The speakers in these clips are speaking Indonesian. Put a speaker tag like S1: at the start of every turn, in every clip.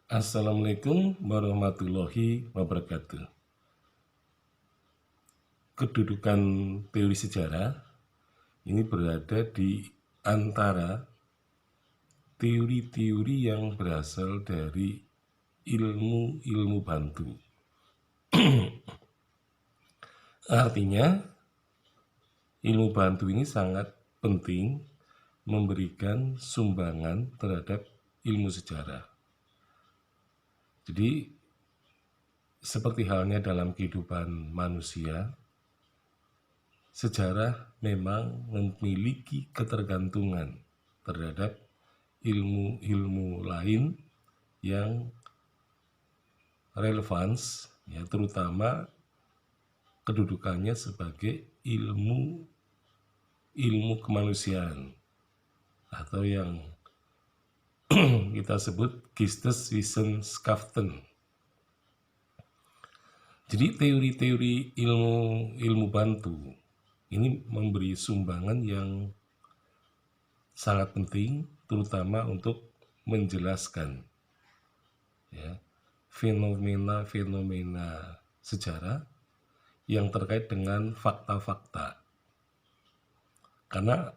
S1: Assalamualaikum warahmatullahi wabarakatuh. Kedudukan teori sejarah ini berada di antara teori-teori yang berasal dari ilmu-ilmu bantu. Artinya, ilmu bantu ini sangat penting memberikan sumbangan terhadap ilmu sejarah. Jadi, seperti halnya dalam kehidupan manusia, sejarah memang memiliki ketergantungan terhadap ilmu-ilmu lain yang relevan, ya, terutama kedudukannya sebagai ilmu kemanusiaan atau yang kita sebut Geesteswissenschaften. Jadi teori-teori ilmu bantu ini memberi sumbangan yang sangat penting, terutama untuk menjelaskan, ya, fenomena-fenomena sejarah yang terkait dengan fakta-fakta. Karena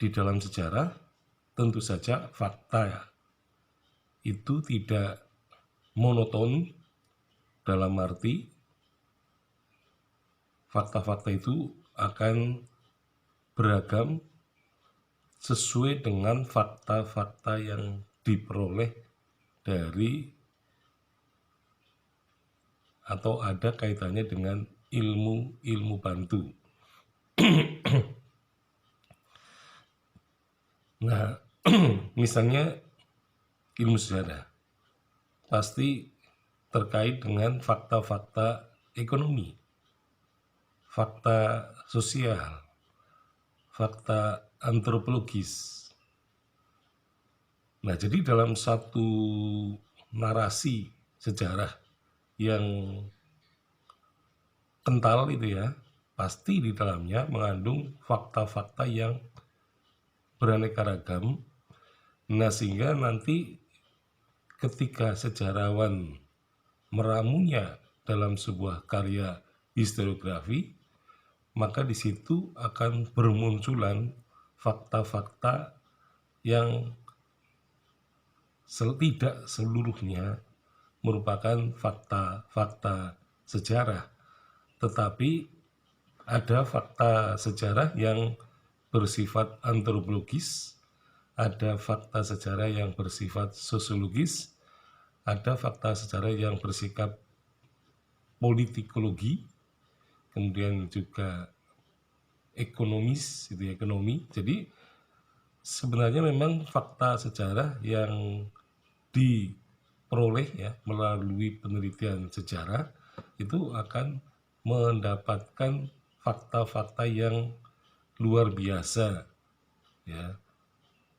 S1: di dalam sejarah tentu saja fakta itu tidak monoton, dalam arti fakta-fakta itu akan beragam sesuai dengan fakta-fakta yang diperoleh dari atau ada kaitannya dengan ilmu bantu. Nah, misalnya ilmu sejarah pasti terkait dengan fakta-fakta ekonomi, fakta sosial, fakta antropologis. Nah, jadi dalam satu narasi sejarah yang kental itu, ya, pasti di dalamnya mengandung fakta-fakta yang beraneka ragam. Nah, sehingga nanti ketika sejarawan meramunya dalam sebuah karya historiografi, maka di situ akan bermunculan fakta-fakta yang tidak seluruhnya merupakan fakta-fakta sejarah, tetapi ada fakta sejarah yang bersifat antropologis, ada fakta sejarah yang bersifat sosiologis, ada fakta sejarah yang bersikap politikologi, kemudian juga ekonomis, itu ekonomi. Jadi sebenarnya memang fakta sejarah yang diperoleh, ya, melalui penelitian sejarah itu akan mendapatkan fakta-fakta yang luar biasa, ya,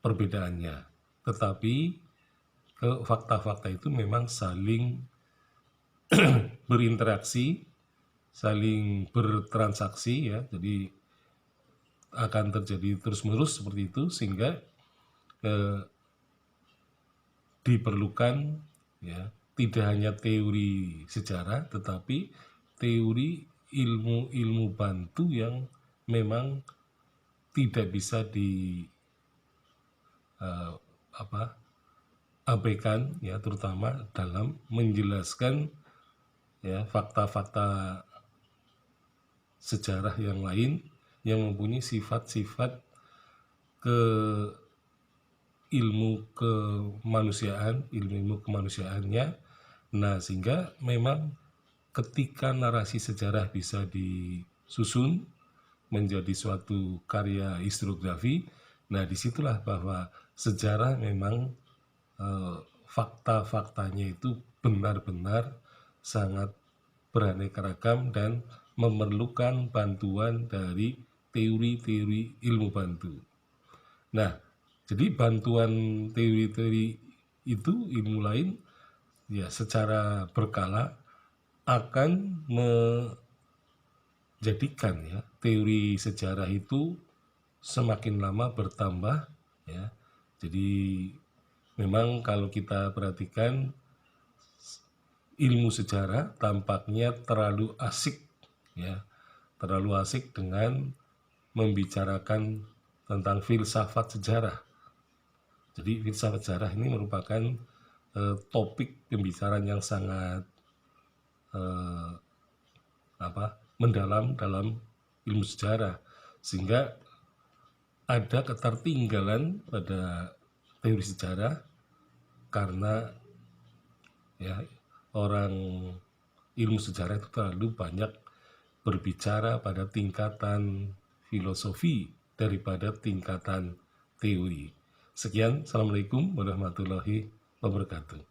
S1: perbedaannya. Tetapi fakta-fakta itu memang saling berinteraksi, saling bertransaksi, ya. Jadi akan terjadi terus-menerus seperti itu, sehingga diperlukan, ya, tidak hanya teori sejarah tetapi teori ilmu bantu yang memang tidak bisa abaikan, ya, terutama dalam menjelaskan, ya, fakta-fakta sejarah yang lain yang mempunyai sifat-sifat ilmu kemanusiaannya. Nah, sehingga memang ketika narasi sejarah bisa disusun menjadi suatu karya historiografi, nah disitulah bahwa sejarah memang fakta-faktanya itu benar-benar sangat beraneka ragam dan memerlukan bantuan dari teori-teori ilmu bantu. Nah, jadi bantuan teori-teori itu, ilmu lain, ya, secara berkala akan menjadikan, ya, teori sejarah itu semakin lama bertambah, ya. Jadi memang kalau kita perhatikan ilmu sejarah tampaknya terlalu asik, ya, terlalu asik dengan membicarakan tentang filsafat sejarah. Jadi filsafat sejarah ini merupakan topik pembicaraan yang sangat mendalam dalam ilmu sejarah, sehingga ada ketertinggalan pada teori sejarah karena ya orang ilmu sejarah itu terlalu banyak berbicara pada tingkatan filosofi daripada tingkatan teori. Sekian, Assalamualaikum warahmatullahi wabarakatuh.